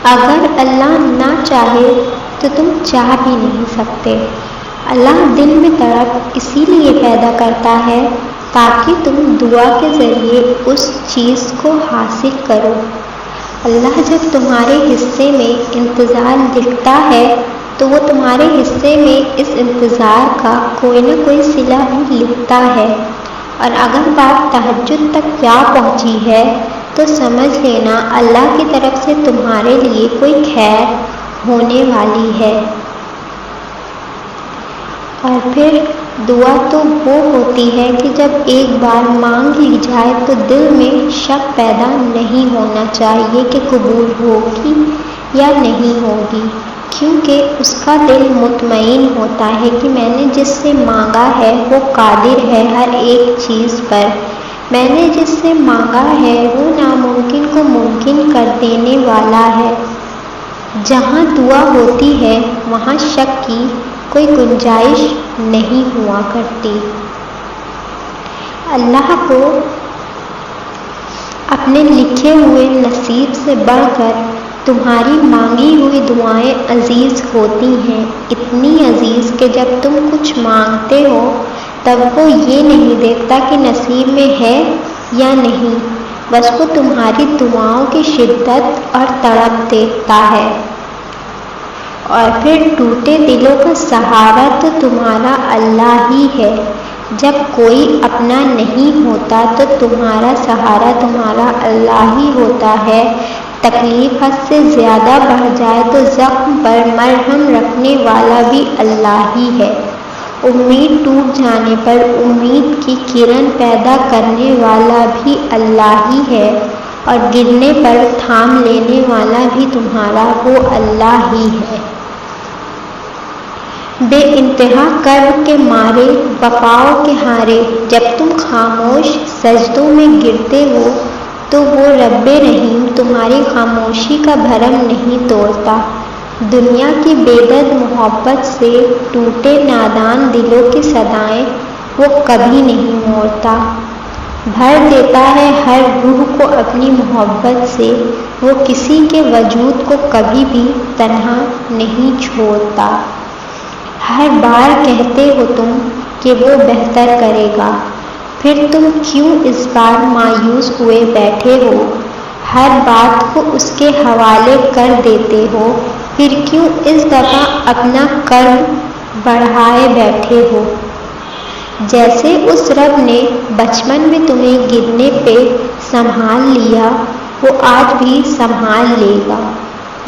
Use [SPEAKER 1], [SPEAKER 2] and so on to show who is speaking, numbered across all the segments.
[SPEAKER 1] اگر اللہ نہ چاہے تو تم چاہ بھی نہیں سکتے۔ اللہ دل میں تڑپ اسی لیے پیدا کرتا ہے تاکہ تم دعا کے ذریعے اس چیز کو حاصل کرو۔ اللہ جب تمہارے حصے میں انتظار لکھتا ہے تو وہ تمہارے حصے میں اس انتظار کا کوئی نہ کوئی صلہ بھی لکھتا ہے، اور اگر بات تہجد تک جا پہنچی ہے تو سمجھ لینا اللہ کی طرف سے تمہارے لیے کوئی خیر ہونے والی ہے۔ اور پھر دعا تو وہ ہوتی ہے کہ جب ایک بار مانگ لی جائے تو دل میں شک پیدا نہیں ہونا چاہیے کہ قبول ہوگی یا نہیں ہوگی، کیونکہ اس کا دل مطمئن ہوتا ہے کہ میں نے جس سے مانگا ہے وہ قادر ہے ہر ایک چیز پر، میں نے جس سے مانگا ہے وہ ناممکن کو ممکن کر دینے والا ہے۔ جہاں دعا ہوتی ہے وہاں شک کی کوئی گنجائش نہیں ہوا کرتی۔ اللہ کو اپنے لکھے ہوئے نصیب سے بڑھ کر تمہاری مانگی ہوئی دعائیں عزیز ہوتی ہیں، اتنی عزیز کہ جب تم کچھ مانگتے ہو تب وہ یہ نہیں دیکھتا کہ نصیب میں ہے یا نہیں، بس وہ تمہاری دعاؤں کی شدت اور تڑپ دیکھتا ہے۔ اور پھر ٹوٹے دلوں کا سہارا تو تمہارا اللہ ہی ہے۔ جب کوئی اپنا نہیں ہوتا تو تمہارا سہارا تمہارا اللہ ہی ہوتا ہے۔ تکلیف حد سے زیادہ بڑھ جائے تو زخم پر مرہم رکھنے والا بھی اللہ ہی ہے۔ امید ٹوٹ جانے پر امید کی کرن پیدا کرنے والا بھی اللہ ہی ہے، اور گرنے پر تھام لینے والا بھی تمہارا وہ اللہ ہی ہے۔ بے انتہا کرب کے مارے وفاؤں کے ہارے جب تم خاموش سجدوں میں گرتے ہو تو وہ رب رحیم تمہاری خاموشی کا بھرم نہیں توڑتا۔ دنیا کی بے درد محبت سے ٹوٹے نادان دلوں کی صدائیں وہ کبھی نہیں موڑتا۔ بھر دیتا ہے ہر روح کو اپنی محبت سے، وہ کسی کے وجود کو کبھی بھی تنہا نہیں چھوڑتا۔ ہر بار کہتے ہو تم کہ وہ بہتر کرے گا، پھر تم کیوں اس بار مایوس ہوئے بیٹھے ہو؟ ہر بات کو اس کے حوالے کر دیتے ہو، پھر کیوں اس دفعہ اپنا کرم بڑھائے بیٹھے ہو؟ جیسے اس رب نے بچپن میں تمہیں گرنے پہ سنبھال لیا وہ آج بھی سنبھال لے گا،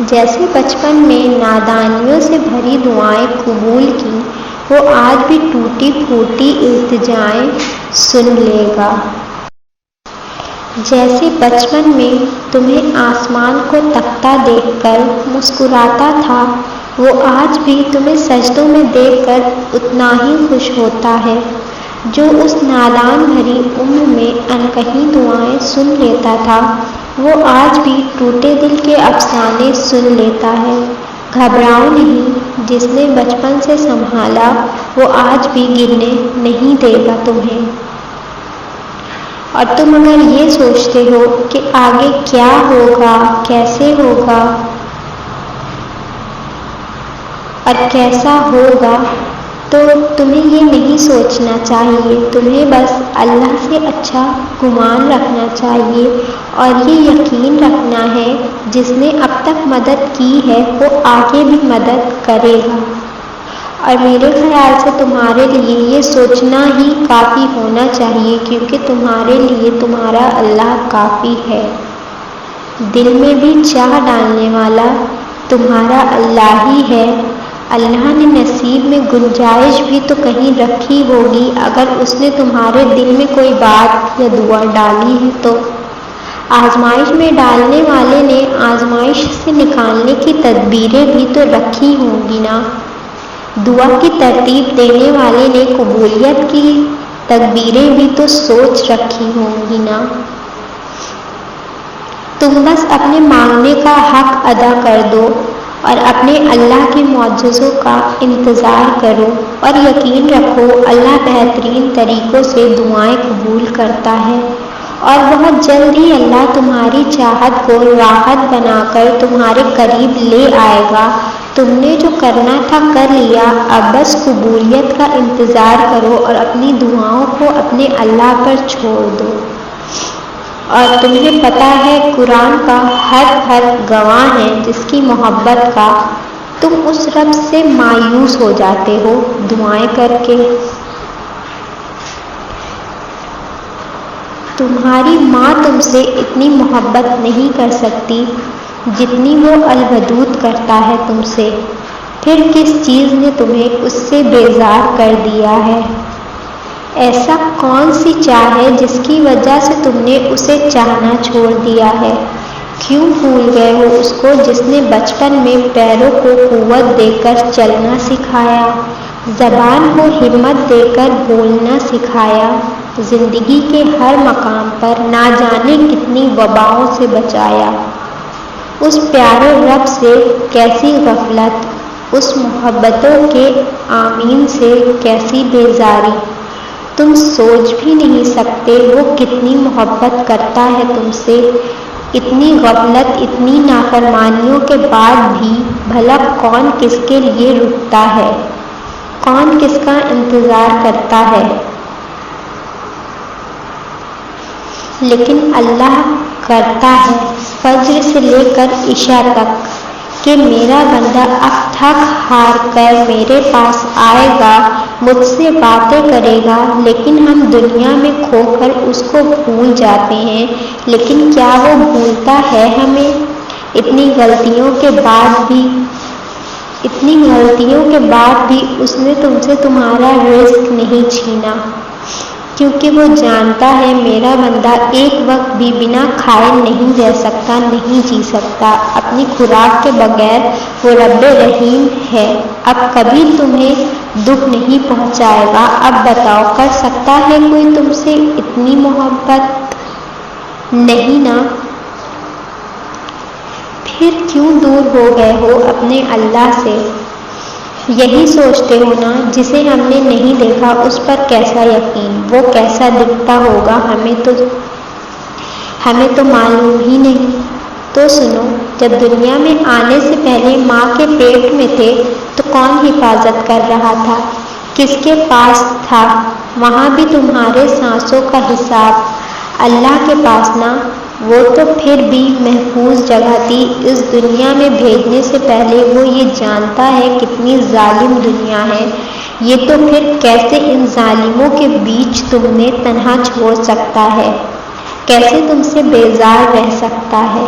[SPEAKER 1] جیسے بچپن میں نادانیوں سے بھری دعائیں قبول کی وہ آج بھی ٹوٹی پھوٹی التجائیں سن لے گا۔ جیسے بچپن میں تمہیں آسمان کو تکتا دیکھ کر مسکراتا تھا وہ آج بھی تمہیں سجدوں میں دیکھ کر اتنا ہی خوش ہوتا ہے۔ جو اس نادان بھری عمر میں انکہی دعائیں سن لیتا تھا وہ آج بھی ٹوٹے دل کے افسانے سن لیتا ہے۔ گھبراؤ نہیں، جس نے بچپن سے سنبھالا وہ آج بھی گرنے نہیں دے گا تمہیں۔ اور تم اگر یہ سوچتے ہو کہ آگے کیا ہوگا، کیسے ہوگا اور کیسا ہوگا، تو تمہیں یہ نہیں سوچنا چاہیے، تمہیں بس اللہ سے اچھا گمان رکھنا چاہیے اور یہ یقین رکھنا ہے جس نے اب تک مدد کی ہے وہ آگے بھی مدد کرے گا۔ اور میرے خیال سے تمہارے لیے یہ سوچنا ہی کافی ہونا چاہیے، کیونکہ تمہارے لیے تمہارا اللہ کافی ہے۔ دل میں بھی چاہ ڈالنے والا تمہارا اللہ ہی ہے۔ اللہ نے نصیب میں گنجائش بھی تو کہیں رکھی ہوگی، اگر اس نے تمہارے دل میں کوئی بات یا دعا ڈالی ہے تو۔ آزمائش میں ڈالنے والے نے آزمائش سے نکالنے کی تدبیریں بھی تو رکھی ہوں گی نا۔ دعا کی ترتیب دینے والے نے قبولیت کی تدبیریں بھی تو سوچ رکھی ہوں گی نا۔ تم بس اپنے مانگنے کا حق ادا کر دو، اور اپنے اللہ کے معجزوں کا انتظار کرو اور یقین رکھو اللہ بہترین طریقوں سے دعائیں قبول کرتا ہے، اور بہت جلد ہی اللہ تمہاری چاہت کو راحت بنا کر تمہارے قریب لے آئے گا۔ تم نے جو کرنا تھا کر لیا، اب بس قبولیت کا انتظار کرو اور اپنی دعاؤں کو اپنے اللہ پر چھوڑ دو۔ اور تمہیں پتہ ہے قرآن کا ہر گواہ ہے جس کی محبت کا تم اس رب سے مایوس ہو جاتے ہو دعائیں کر کے۔ تمہاری ماں تم سے اتنی محبت نہیں کر سکتی جتنی وہ الودود کرتا ہے تم سے، پھر کس چیز نے تمہیں اس سے بیزار کر دیا ہے؟ ایسا کون سی چاہ ہے جس کی وجہ سے تم نے اسے چاہنا چھوڑ دیا ہے؟ کیوں بھول گئے ہو اس کو جس نے بچپن میں پیروں کو قوت دے کر چلنا سکھایا، زبان کو ہمت دے کر بولنا سکھایا، زندگی کے ہر مقام پر نہ جانے کتنی وباؤں سے بچایا؟ اس پیارے رب سے کیسی غفلت، اس محبتوں کے آمین سے کیسی بیزاری! تم سوچ بھی نہیں سکتے وہ کتنی محبت کرتا ہے تم سے۔ اتنی غفلت، اتنی نافرمانیوں کے بعد بھی بھلا کون کس کے لیے رکتا ہے، کون کس کا انتظار کرتا ہے؟ لیکن اللہ کرتا ہے فجر سے لے کر عشاء تک کہ میرا بندہ اب تھک ہار کر میرے پاس آئے گا، مجھ سے باتیں کرے گا، لیکن ہم دنیا میں کھو کر اس کو بھول جاتے ہیں۔ لیکن کیا وہ بھولتا ہے ہمیں؟ اتنی غلطیوں کے بعد بھی اس نے تم سے تمہارا رزق نہیں چھینا، کیونکہ وہ جانتا ہے میرا بندہ ایک وقت بھی بنا کھائے نہیں رہ سکتا، نہیں جی سکتا، اپنی خوراک کے بغیر وہ رب رحیم ہے، اب کبھی تمہیں دکھ نہیں پہنچائے گا۔ اب بتاؤ، کر سکتا ہے کوئی تم سے اتنی محبت؟ نہیں نا؟ پھر کیوں دور ہو گئے ہو اپنے اللہ سے؟ یہی سوچتے ہو نا جسے ہم نے نہیں دیکھا اس پر کیسا یقین، وہ کیسا دکھتا ہوگا ہمیں تو معلوم ہی نہیں۔ تو سنو، جب دنیا میں آنے سے پہلے ماں کے پیٹ میں تھے تو کون حفاظت کر رہا تھا؟ کس کے پاس تھا؟ وہاں بھی تمہارے سانسوں کا حساب اللہ کے پاس نا۔ وہ تو پھر بھی محفوظ جگہ تھی۔ اس دنیا میں بھیجنے سے پہلے وہ یہ جانتا ہے کتنی ظالم دنیا ہے، یہ تو پھر کیسے ان ظالموں کے بیچ تمہیں تنہا چھوڑ سکتا ہے، کیسے تم سے بیزار رہ سکتا ہے؟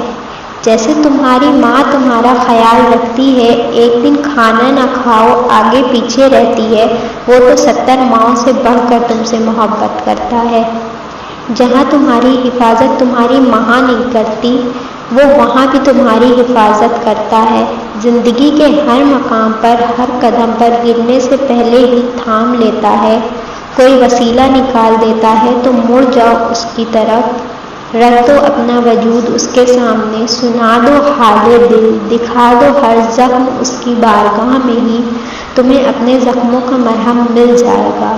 [SPEAKER 1] جیسے تمہاری ماں تمہارا خیال رکھتی ہے، ایک دن کھانا نہ کھاؤ آگے پیچھے رہتی ہے، وہ تو 70 ماؤں سے بڑھ کر تم سے محبت کرتا ہے۔ جہاں تمہاری حفاظت تمہاری ماں نہیں کرتی، وہ وہاں بھی تمہاری حفاظت کرتا ہے۔ زندگی کے ہر مقام پر، ہر قدم پر گرنے سے پہلے ہی تھام لیتا ہے، کوئی وسیلہ نکال دیتا ہے تو مڑ جاؤ اس کی طرف، رکھ دو اپنا وجود اس کے سامنے، سنا دو حال دل، دکھا دو ہر زخم اس کی بارگاہ میں ہی تمہیں اپنے زخموں کا مرہم مل جائے گا۔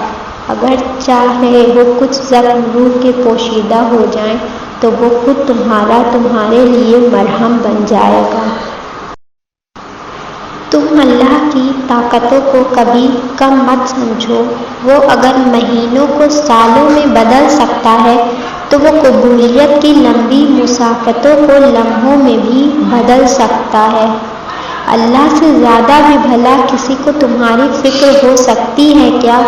[SPEAKER 1] اگر چاہے وہ کچھ زخم روح کے پوشیدہ ہو جائیں تو وہ خود تمہارے لیے مرہم بن جائے گا۔ تم اللہ کی طاقتوں کو کبھی کم مت سمجھو، وہ اگر مہینوں کو سالوں میں بدل سکتا ہے تو وہ قبولیت کی لمبی مسافتوں کو لمحوں میں بھی بدل سکتا ہے۔ اللہ سے زیادہ بھی بھلا کسی کو تمہاری فکر ہو سکتی ہے کیا؟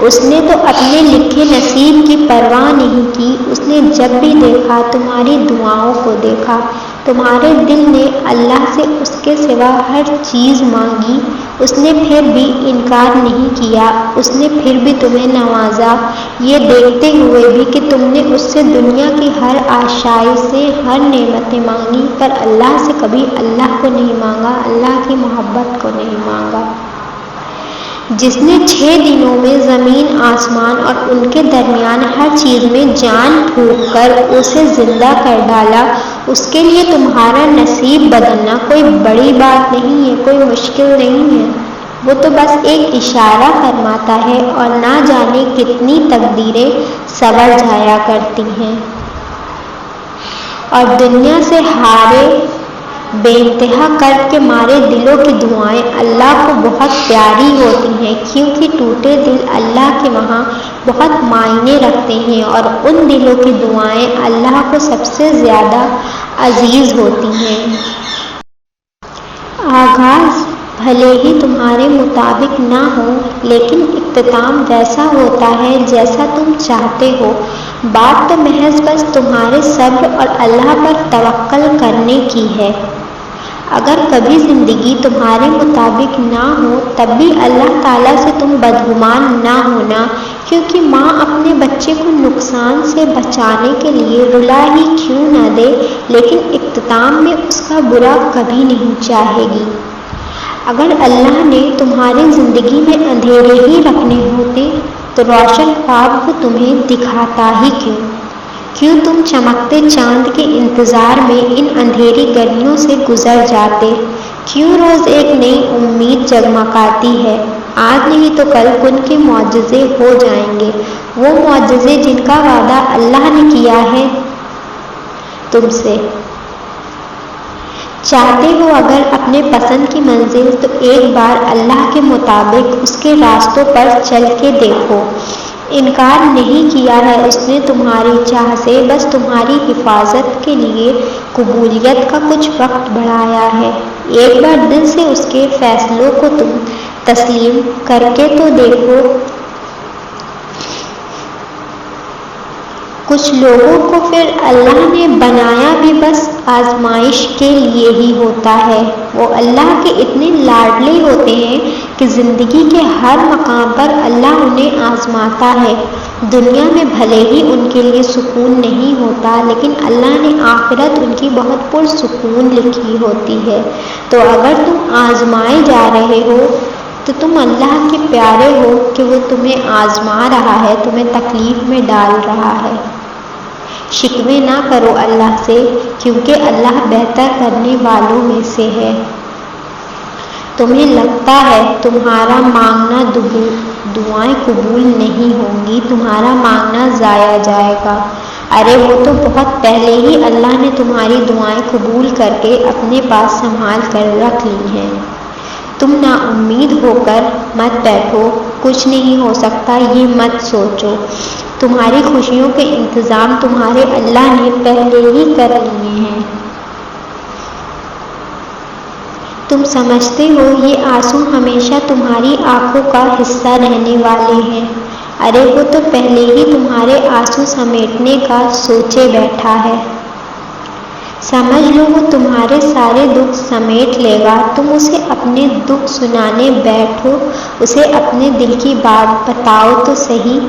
[SPEAKER 1] اس نے تو اپنے لکھے نصیب کی پرواہ نہیں کی، اس نے جب بھی دیکھا تمہاری دعاؤں کو دیکھا، تمہارے دل نے اللہ سے اس کے سوا ہر چیز مانگی، اس نے پھر بھی انکار نہیں کیا، اس نے پھر بھی تمہیں نوازا، یہ دیکھتے ہوئے بھی کہ تم نے اس سے دنیا کی ہر آشائش سے ہر نعمتیں مانگی، پر اللہ سے کبھی اللہ کو نہیں مانگا، اللہ کی محبت کو نہیں مانگا۔ جس نے 6 دنوں میں زمین آسمان اور ان کے درمیان ہر چیز میں جان پھونک کر اسے زندہ کر ڈالا، اس کے لیے تمہارا نصیب بدلنا کوئی بڑی بات نہیں ہے، کوئی مشکل نہیں ہے۔ وہ تو بس ایک اشارہ فرماتا ہے اور نہ جانے کتنی تقدیریں سنور جایا کرتی ہیں۔ اور دنیا سے ہارے بے انتہا کرب کے مارے دلوں کی دعائیں اللہ کو بہت پیاری ہوتی ہیں، کیونکہ ٹوٹے دل اللہ کے وہاں بہت معنی رکھتے ہیں اور ان دلوں کی دعائیں اللہ کو سب سے زیادہ عزیز ہوتی ہیں۔ آغاز بھلے ہی تمہارے مطابق نہ ہو، لیکن اختتام ویسا ہوتا ہے جیسا تم چاہتے ہو۔ بات تو محض بس تمہارے صبر اور اللہ پر توکل کرنے کی ہے۔ اگر کبھی زندگی تمہارے مطابق نہ ہو تب بھی اللہ تعالیٰ سے تم بدگمان نہ ہونا، کیونکہ ماں اپنے بچے کو نقصان سے بچانے کے لیے رلا ہی کیوں نہ دے، لیکن اختتام میں اس کا برا کبھی نہیں چاہے گی۔ اگر اللہ نے تمہاری زندگی میں اندھیرے ہی رکھنے ہوتے تو روشن خواب کو تمہیں دکھاتا ہی کیوں تم چمکتے چاند کے انتظار میں ان اندھیری گلیوں سے گزر جاتے؟ کیوں روز ایک نئی امید جگمگاتی ہے؟ آج نہیں تو کل ان کے معجزے ہو جائیں گے، وہ معجزے جن کا وعدہ اللہ نے کیا ہے تم سے۔ چاہتے ہو اگر اپنے پسند کی منزل تو ایک بار اللہ کے مطابق اس کے راستوں پر چل کے دیکھو۔ انکار نہیں کیا ہے اس نے تمہاری چاہ سے، بس تمہاری حفاظت کے لیے قبولیت کا کچھ وقت بڑھایا ہے۔ ایک بار دل سے اس کے فیصلوں کو تم تسلیم کر کے تو دیکھو۔ کچھ لوگوں کو پھر اللہ نے بنایا بھی بس آزمائش کے لیے ہی ہوتا ہے۔ وہ اللہ کے اتنے لاڈلے ہوتے ہیں کہ زندگی کے ہر مقام پر اللہ انہیں آزماتا ہے۔ دنیا میں بھلے ہی ان کے لیے سکون نہیں ہوتا، لیکن اللہ نے آخرت ان کی بہت پرسکون لکھی ہوتی ہے۔ تو اگر تم آزمائے جا رہے ہو تو تم اللہ کے پیارے ہو کہ وہ تمہیں آزما رہا ہے، تمہیں تکلیف میں ڈال رہا ہے۔ شکوے نہ کرو اللہ سے، کیونکہ اللہ بہتر کرنے والوں میں سے ہے۔ تمہیں لگتا ہے تمہارا مانگنا دعائیں قبول نہیں ہوں گی، تمہارا مانگنا ضائع جائے گا۔ ارے وہ تو بہت پہلے ہی اللہ نے تمہاری دعائیں قبول کر کے اپنے پاس سنبھال کر رکھ لی ہیں۔ تم نا امید ہو کر مت بیٹھو، کچھ نہیں ہو سکتا یہ مت سوچو۔ تمہاری خوشیوں کے انتظام تمہارے اللہ نے پہلے ہی کر لیے ہیں۔ تم سمجھتے ہو یہ آنسو ہمیشہ تمہاری آنکھوں کا حصہ رہنے والے ہیں؟ ارے وہ تو پہلے ہی تمہارے آنسو سمیٹنے کا سوچے بیٹھا ہے۔ سمجھ لو وہ تمہارے سارے دکھ سمیٹ لے گا۔ تم اسے اپنے دکھ سنانے بیٹھو، اسے اپنے دل کی بات بتاؤ تو صحیح۔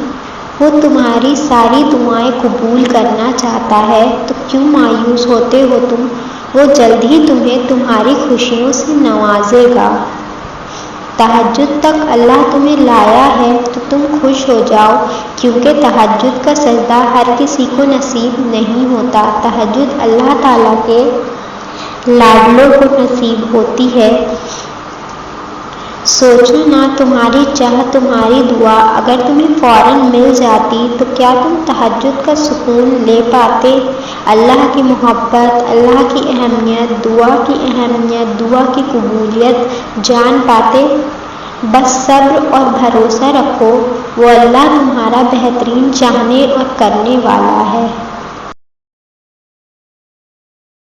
[SPEAKER 1] وہ تمہاری ساری دعائیں قبول کرنا چاہتا ہے، تو کیوں مایوس ہوتے ہو تم؟ وہ جلد ہی تمہیں تمہاری خوشیوں سے نوازے گا۔ تہجد تک اللہ تمہیں لایا ہے تو تم خوش ہو جاؤ، کیونکہ تہجد کا سجدہ ہر کسی کو نصیب نہیں ہوتا۔ تہجد اللہ تعالیٰ کے لاڈلوں کو نصیب ہوتی ہے۔ سوچو نا، تمہاری چاہ، تمہاری دعا اگر تمہیں فوراً مل جاتی تو کیا تم تہجد کا سکون لے پاتے؟ اللہ کی محبت، اللہ کی اہمیت، دعا کی اہمیت، دعا کی قبولیت جان پاتے؟ بس صبر اور بھروسہ رکھو، وہ اللہ تمہارا بہترین چاہنے اور کرنے والا ہے۔